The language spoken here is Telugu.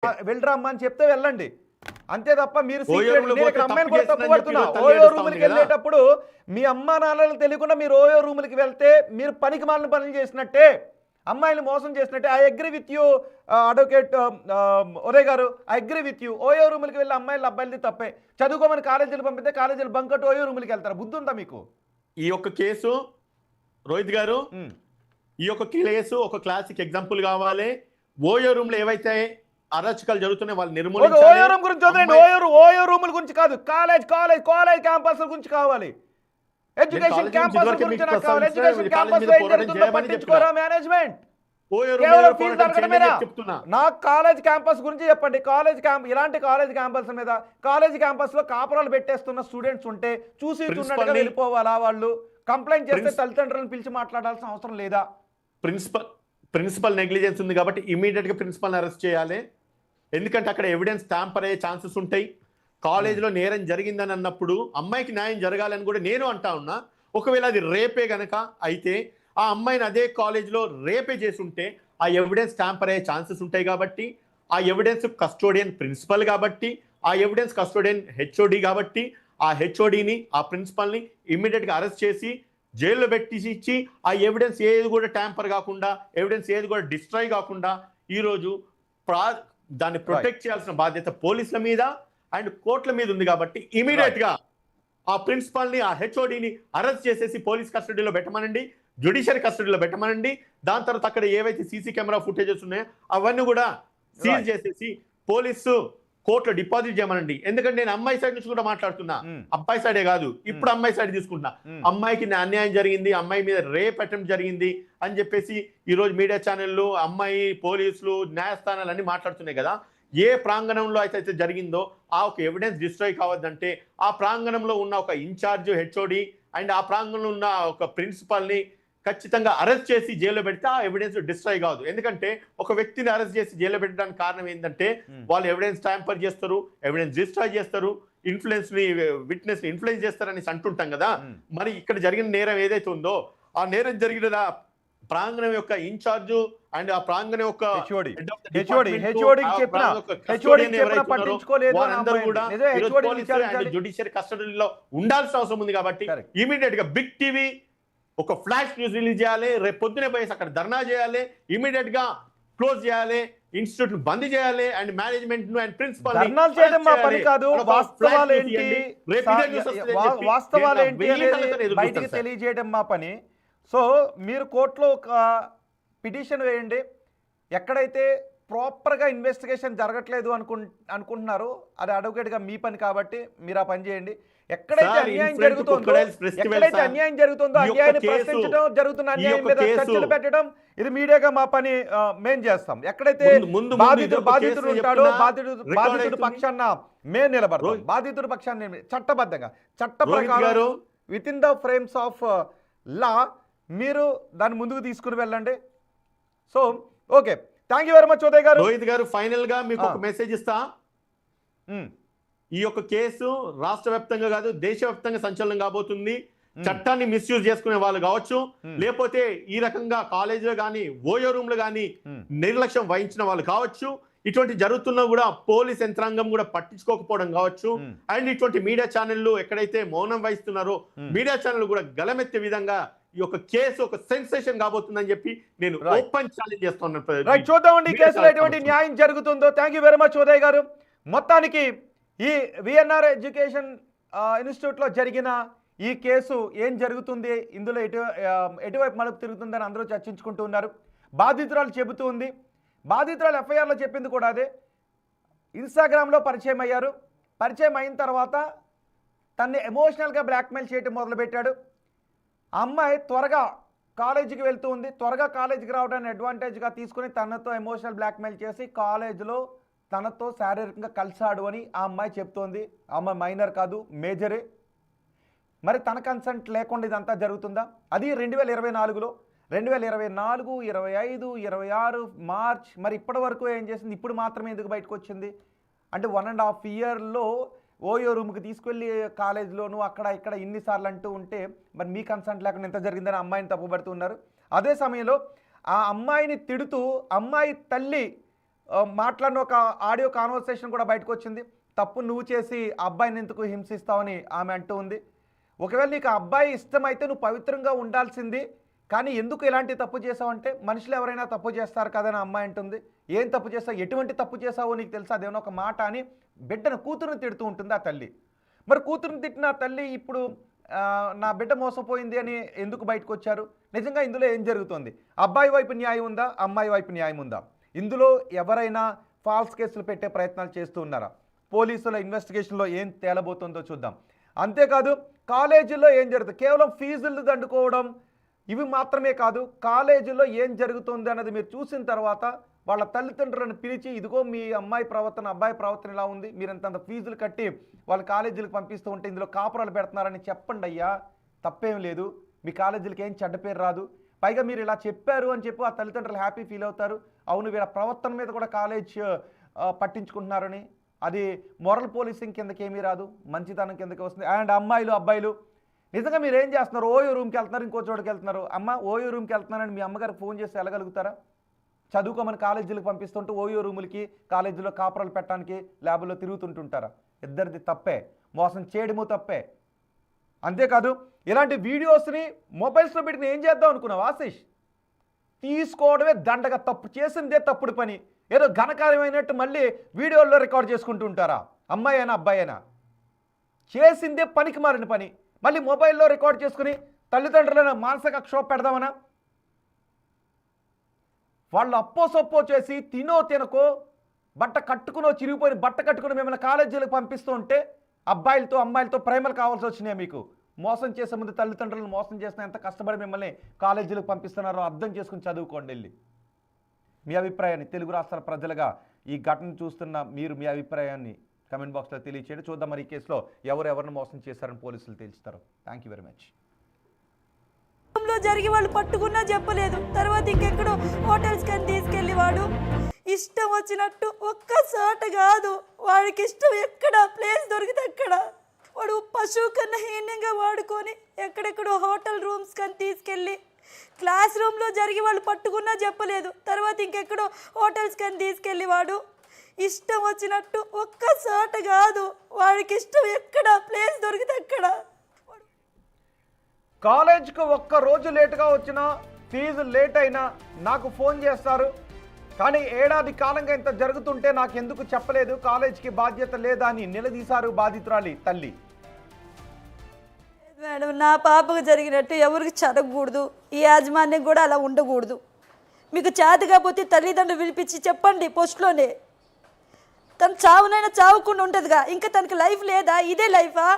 వెళ్ళరా అమ్మా అని చెప్తే వెళ్ళండి, అంతే తప్ప మీరు ఓయో రూమ్ లో నేను ఇక్కడ పోతే అమ్మాయిని తప్పు కూడా చేసిందని తప్పు చెప్పి పడుతున్నా. ఈరోజు తల్లి ఓయో ఏడుస్తా రూములకి ఉంది కదా. వెళ్ళేటప్పుడు మీ అమ్మా నాన్నలు తెలియకుండా మీరు ఓయో రూములకి వెళ్తే మీరు పనికి మాలిన పనులు చేసినట్టే, అమ్మాయిని మోసం చేసినట్టే. I agree with you advocate Uday గారు, I agree with you. OYO రూములకి వెళ్ళి అమ్మాయిలు అబ్బాయిలది తప్పే. చదువుకోమని కాలేజీలు పంపితే కాలేజీలు బంకట్టు ఓయో రూములకి వెళ్తారు. బుద్ధి ఉందా మీకు? ఈ యొక్క కేసు రోహిత్ గారు, ఈ యొక్క కేసు ఒక క్లాసిక్ ఎగ్జాంపుల్ కావాలి. ఓయో రూమ్ లో ఏవైతే అరాచకాలు జరుగుతున్నాయి వాళ్ళు నిర్మూలించాలి. ఓయో రూమ్ గురించి వదిలేండి, ఓయో రూముల గురించి కాదు, కాలేజ్ క్యాంపస్ గురించి కావాలి. ఎడ్యుకేషన్ క్యాంపస్ గురించి నాకు కావాలి. ఎడ్యుకేషన్ క్యాంపస్ లో ఏం జరుగుతుందో పట్టించుకోరా మేనేజ్మెంట్? కేవలం ఫీజు అడగడమేనా? నాకు కాలేజ్ క్యాంపస్ గురించి చెప్పండి. ఇలాంటి కాలేజ్ క్యాంపస్ మీద, కాలేజ్ క్యాంపస్ లో కాపురాలు పెట్టేస్తున్న స్టూడెంట్స్ ఉంటే చూసి చూడగా వెళ్ళిపోవాలా? వాళ్ళు కంప్లైంట్ చేస్తే తల్లిదండ్రులను పిలిచి మాట్లాడాల్సిన అవసరం లేదా? ప్రిన్సిపల్ నెగ్లిజెన్స్ ఉంది కాబట్టి ఇమీడియట్ గా ప్రిన్సిపల్ అరెస్ట్ చేయాలి. ఎందుకంటే అక్కడ ఎవిడెన్స్ ట్యాంపర్ అయ్యే ఛాన్సెస్ ఉంటాయి. కాలేజీలో నేరం జరిగిందని అన్నప్పుడు అమ్మాయికి న్యాయం జరగాలని కూడా నేను అంటా ఉన్నా. ఒకవేళ అది రేపే గనక అయితే ఆ అమ్మాయిని అదే కాలేజీలో రేపే చేసి ఉంటే ఆ ఎవిడెన్స్ ట్యాంపర్ అయ్యే ఛాన్సెస్ ఉంటాయి. కాబట్టి ఆ ఎవిడెన్స్ కస్టోడియన్ ప్రిన్సిపల్ కాబట్టి, ఆ ఎవిడెన్స్ కస్టోడియన్ హెచ్ఓడి కాబట్టి, ఆ హెచ్ఓడిని ఆ ప్రిన్సిపల్ని ఇమ్మీడియట్గా అరెస్ట్ చేసి జైల్లో పెట్టించి ఆ ఎవిడెన్స్ ఏది కూడా ట్యాంపర్ కాకుండా, ఎవిడెన్స్ ఏది కూడా డిస్ట్రాయ్ కాకుండా ఈరోజు దాన్ని ప్రొటెక్ట్ చేయాల్సిన బాధ్యత పోలీసుల మీద అండ్ కోర్టుల మీద ఉంది. కాబట్టి ఇమీడియట్ గా ఆ ప్రిన్సిపల్ ని, ఆ హెచ్ఓడిని అరెస్ట్ చేసేసి పోలీస్ కస్టడీలో పెట్టమనండి, జ్యుడిషియరీ కస్టడీలో పెట్టమనండి. దాని తర్వాత అక్కడ ఏవైతే సీసీ కెమెరా ఫుటేజెస్ ఉన్నాయో అవన్నీ కూడా సీజ్ చేసేసి పోలీసు కోర్టులో డిపాజిట్ చేయమనండి. ఎందుకంటే నేను అమ్మాయి సైడ్ నుంచి కూడా మాట్లాడుతున్నా, అబ్బాయి సైడే కాదు. ఇప్పుడు అమ్మాయి సైడ్ తీసుకుంటున్నా. అమ్మాయికి అన్యాయం జరిగింది, అమ్మాయి మీద రేప్ అటెంప్ట్ జరిగింది అని చెప్పేసి ఈ రోజు మీడియా ఛానళ్ళు, అమ్మాయి, పోలీసులు, న్యాయస్థానాలు అన్ని మాట్లాడుతున్నాయి కదా. ఏ ప్రాంగణంలో అయితే జరిగిందో ఆ ఒక ఎవిడెన్స్ డిస్ట్రాయ్ కావద్దంటే ఆ ప్రాంగణంలో ఉన్న ఒక ఇన్ఛార్జ్ హెచ్ఓడి అండ్ ఆ ప్రాంగణంలో ఉన్న ఒక ప్రిన్సిపల్ ని ఖచ్చితంగా అరెస్ట్ చేసి జైల్లో పెడితే ఆ ఎవిడెన్స్ డిస్ట్రాయ్ కాదు. ఎందుకంటే ఒక వ్యక్తిని అరెస్ట్ చేసి జైల్లో పెట్టడానికి కారణం ఏంటంటే వాళ్ళు ఎవిడెన్స్ ట్యాంపర్ చేస్తారు, ఎవిడెన్స్ డిస్ట్రాయ్ చేస్తారు, విట్నెస్ ని ఇన్ఫ్లుయెన్స్ చేస్తారని అంటుంటాం కదా. మరి ఇక్కడ జరిగిన నేరం ఏదైతే ఉందో ఆ నేరం జరిగిన ప్రాంగణం యొక్క ఇన్ఛార్జ్ అండ్ ఆ ప్రాంగణం యొక్క జ్యుడిషియరీ కస్టడీలో ఉండాల్సిన అవసరం ఉంది. కాబట్టి ఇమీడియట్ గా బిగ్ టీవీ ఒక ఫ్లాష్ న్యూస్ రిలీజ్ చేయాలి, రేపు పొద్దునే పోయేసి అక్కడ ధర్నా చేయాలి, ఇమీడియట్ గా క్లోజ్ చేయాలి, ఇన్స్టిట్యూట్ బంద్ చేయాలి అండ్ మేనేజ్మెంట్ ను అండ్ ప్రిన్సిపల్ బయటికి తెలియజేయడం మా పని. సో మీరు కోర్టులో ఒక పిటిషన్ వేయండి. ఎక్కడైతే ప్రాపర్గా ఇన్వెస్టిగేషన్ జరగట్లేదు అనుకుంటున్నారు, అది అడ్వకేట్గా మీ పని కాబట్టి మీరు ఆ పని చేయండి. ఎక్కడైతే అన్యాయం జరుగుతుందో అన్యాయాన్ని ప్రశ్నించడం, జరుగుతున్న అన్యాయం మీద చర్చలు పెట్టడం, ఇది మీడియాగా మా పని మేం చేస్తాం. ఎక్కడైతే బాధితుడు ఉంటాడో బాధితుడు పక్షాన మేము నిలబడతాం. బాధితుడు పక్షాన్ని చట్టబద్ధంగా, చట్ట ప్రకారం with in the frames of law మీరు దాన్ని ముందుకు తీసుకుని వెళ్ళండి. So okay, thank you very much Uday గారు. రోహిత్ గారు, ఫైనల్ గా మీకు ఒక మెసేజ్ ఇస్తా. ఈ యొక్క కేసు రాష్ట్ర వ్యాప్తంగా కాదు దేశవ్యాప్తంగా సంచలనం కాబోతుంది. చట్టాన్ని మిస్యూజ్ చేసుకునే వాళ్ళు కావచ్చు, లేకపోతే ఈ రకంగా కాలేజీలో కానీ ఓయో రూమ్ లో కానీ నిర్లక్ష్యం వహించిన వాళ్ళు కావచ్చు, ఇటువంటి జరుగుతున్నా కూడా పోలీస్ యంత్రాంగం కూడా పట్టించుకోకపోవడం కావచ్చు, అండ్ ఇటువంటి మీడియా ఛానళ్లు ఎక్కడైతే మౌనం వహిస్తున్నారో మీడియా ఛానల్ కూడా గలమెత్తే విధంగా ఈ యొక్క కేసు ఒక సెన్సేషన్ కాబోతుందని చెప్పి నేను ఓపెన్ ఛాలెంజ్ చేస్తున్నాను. చూద్దామండి కేసులో ఎటువంటి న్యాయం జరుగుతుందో. Thank you very much Uday గారు. మొత్తానికి ఈ విఎన్ఆర్ ఎడ్యుకేషన్ ఇన్స్టిట్యూట్లో జరిగిన ఈ కేసు ఏం జరుగుతుంది, ఇందులో ఎటువైపు మలుపు తిరుగుతుందని అందరూ చర్చించుకుంటూ ఉన్నారు. బాధితురాలు చెబుతూ ఉంది, బాధితురాలు ఎఫ్ఐఆర్లో చెప్పింది కూడా అదే. ఇన్స్టాగ్రామ్లో పరిచయం అయ్యారు, పరిచయం అయిన తర్వాత తన్ని ఎమోషనల్గా బ్లాక్మెయిల్ చేయడం మొదలుపెట్టాడు. ఆ అమ్మాయి త్వరగా కాలేజీకి వెళ్తూ ఉంది, త్వరగా కాలేజీకి రావడాన్ని అడ్వాంటేజ్గా తీసుకుని తనతో ఎమోషనల్ బ్లాక్మెయిల్ చేసి కాలేజీలో తనతో శారీరకంగా కలిసాడు అని ఆ అమ్మాయి చెప్తోంది. ఆ అమ్మాయి మైనర్ కాదు, మేజరే. మరి తన కన్సెంట్ లేకుండా ఇదంతా జరుగుతుందా? అది 2024లో 2024, 25, 26 మార్చ్. మరి ఇప్పటి వరకు ఏం చేసింది? ఇప్పుడు మాత్రమే ఎందుకు బయటకు వచ్చింది? అంటే 1.5 ఇయర్లో ఓయో రూమ్కి తీసుకెళ్ళి కాలేజీలోను అక్కడ ఇక్కడ ఇన్నిసార్లు అంటూ ఉంటే మరి మీ కన్సెంట్ లేకుండా ఎంత జరిగిందని అమ్మాయిని తప్పుపడుతున్నారు. అదే సమయంలో ఆ అమ్మాయిని తిడుతూ అమ్మాయి తల్లి మాట్లాడిన ఒక ఆడియో కాన్వర్సేషన్ కూడా బయటకు వచ్చింది. తప్పు నువ్వు చేసి ఆ అబ్బాయిని ఎందుకు హింసిస్తావని ఆమె అంటూ ఉంది. ఒకవేళ నీకు ఆ అబ్బాయి ఇష్టమైతే నువ్వు పవిత్రంగా ఉండాల్సింది, కానీ ఎందుకు ఇలాంటి తప్పు చేసావంటే మనుషులు ఎవరైనా తప్పు చేస్తారు కదని అమ్మాయి అంటుంది. ఏం తప్పు చేసావు, ఎటువంటి తప్పు చేసావో నీకు తెలుసా, అదేమన్నా ఒక మాట అని బిడ్డను కూతురుని తిడుతూ ఉంటుంది ఆ తల్లి. మరి కూతురుని తిట్టిన తల్లి ఇప్పుడు నా బిడ్డ మోసపోయింది అని ఎందుకు బయటకు వచ్చారు? నిజంగా ఇందులో ఏం జరుగుతుంది? అబ్బాయి వైపు న్యాయం ఉందా, అమ్మాయి వైపు న్యాయం ఉందా? ఇందులో ఎవరైనా ఫాల్స్ కేసులు పెట్టే ప్రయత్నాలు చేస్తూ ఉన్నారా? పోలీసుల ఇన్వెస్టిగేషన్లో ఏం తేలబోతుందో చూద్దాం. అంతేకాదు కాలేజీల్లో ఏం జరుగుతుంది, కేవలం ఫీజులు దండుకోవడం ఇవి మాత్రమే కాదు, కాలేజీలో ఏం జరుగుతుంది అన్నది మీరు చూసిన తర్వాత వాళ్ళ తల్లిదండ్రులను పిలిచి, ఇదిగో మీ అమ్మాయి ప్రవర్తన అబ్బాయి ప్రవర్తన ఇలా ఉంది, మీరు అంతంత ఫీజులు కట్టి వాళ్ళ కాలేజీలకు పంపిస్తూ ఉంటే ఇందులో కాపురాలు పెడుతున్నారని చెప్పండి అయ్యా, తప్పేం లేదు, మీ కాలేజీలకి ఏం చెడ్డ పేరు రాదు. పైగా మీరు ఇలా చెప్పారు అని చెప్పి ఆ తల్లిదండ్రులు హ్యాపీ ఫీల్ అవుతారు. అవును వీళ్ళ ప్రవర్తన మీద కూడా కాలేజ్ పట్టించుకుంటున్నారని, అది మోరల్ పోలీసింగ్ కిందకి ఏమీ రాదు, మంచితనం కిందకి వస్తుంది. అండ్ అమ్మాయిలు అబ్బాయిలు నిజంగా మీరు ఏం చేస్తున్నారు? ఓయో రూమ్కి వెళ్తున్నారు, ఇంకో చోటుకి వెళ్తున్నారు. అమ్మ ఓయో రూమ్కి వెళ్తున్నారని మీ అమ్మగారికి ఫోన్ చేసి వెళ్ళగలుగుతారా? చదువుకోమని కాలేజీలకు పంపిస్తుంటూ ఓయో రూములకి కాలేజీలో కాపురాలు పెట్టడానికి ల్యాబుల్లో తిరుగుతుంటుంటారా? ఇద్దరిది తప్పే, మోసం చేయడము తప్పే. అంతేకాదు ఇలాంటి వీడియోస్ని మొబైల్స్లో పెట్టి ఏం చేద్దాం అనుకున్నావు ఆశీష్? తీసుకోవడమే దండగా, తప్పు చేసిందే తప్పుడు పని, ఏదో ఘనకార్యమైనట్టు మళ్ళీ వీడియోల్లో రికార్డ్ చేసుకుంటూ ఉంటారా? అమ్మాయి అయినా అబ్బాయి అయినా చేసిందే పనికి మారిన పని, మళ్ళీ మొబైల్లో రికార్డ్ చేసుకుని తల్లిదండ్రులను మానసిక క్షోభ పెడదామనా? వాళ్ళు అప్పో సొప్పో చేసి తినో తినకో బట్ట కట్టుకునో చిరిగిపోయిన బట్ట కట్టుకుని మిమ్మల్ని కాలేజీలకు పంపిస్తూ ఉంటే అబ్బాయిలతో అమ్మాయిలతో ప్రేమలు కావాల్సి వచ్చినాయి మీకు. మోసం చేసే ముందు తల్లిదండ్రులను మోసం చేసిన ఎంత కష్టపడి మిమ్మల్ని కాలేజీలకు పంపిస్తున్నారో అర్థం చేసుకుని చదువుకోండి వెళ్ళి. మీ అభిప్రాయాన్ని తెలుగు రాష్ట్రాల ప్రజలుగా ఈ ఘటన చూస్తున్న మీరు మీ అభిప్రాయాన్ని కమెంట్ బాక్స్లో తెలియచేయండి. చూద్దాం మరి ఈ కేసులో ఎవరిని మోసం చేశారని పోలీసులు తెలుస్తారు. Thank you very much. జరిగి వాళ్ళు పట్టుకున్నా చెప్పలేదు, తర్వాత ఇంకెక్కడో హోటల్స్ కానీ తీసుకెళ్ళి వాడు ఇష్టం వచ్చినట్టు ఒక్కసాట కాదు, వాడికి ఇష్టం ఎక్కడ ప్లేస్ దొరికితే అక్కడ వాడు పశువు కన్నా హీనంగా వాడుకొని ఎక్కడెక్కడో హోటల్ రూమ్స్ కానీ తీసుకెళ్ళి క్లాస్ రూమ్లో జరిగి వాళ్ళు పట్టుకున్నా చెప్పలేదు, తర్వాత ఇంకెక్కడో హోటల్స్ కానీ తీసుకెళ్ళి వాడు ఇష్టం వచ్చినట్టు ఒక్కసాట కాదు, వాడికి ఇష్టం ఎక్కడ ప్లేస్ దొరికితే అక్కడ. కాలేజ్కి ఒక్క రోజు లేటుగా వచ్చినా, ఫీజు లేట్ అయినా నాకు ఫోన్ చేస్తారు, కానీ ఏడాది కాలంగా ఇంత జరుగుతుంటే నాకు ఎందుకు చెప్పలేదు, కాలేజ్కి బాధ్యత లేదా అని నిలదీశారు బాధితురాలి తల్లి. మేడం నా పాపకు జరిగినట్టు ఎవరికి జరగకూడదు, ఈ యాజమాన్యం కూడా అలా ఉండకూడదు. మీకు చేత కాకపోతే తల్లిదండ్రులు పిలిపించి చెప్పండి పోస్ట్లోనే. తను చావునైనా చావకుండా ఉంటుందిగా, ఇంకా తనకి లైఫ్ లేదా, ఇదే లైఫా?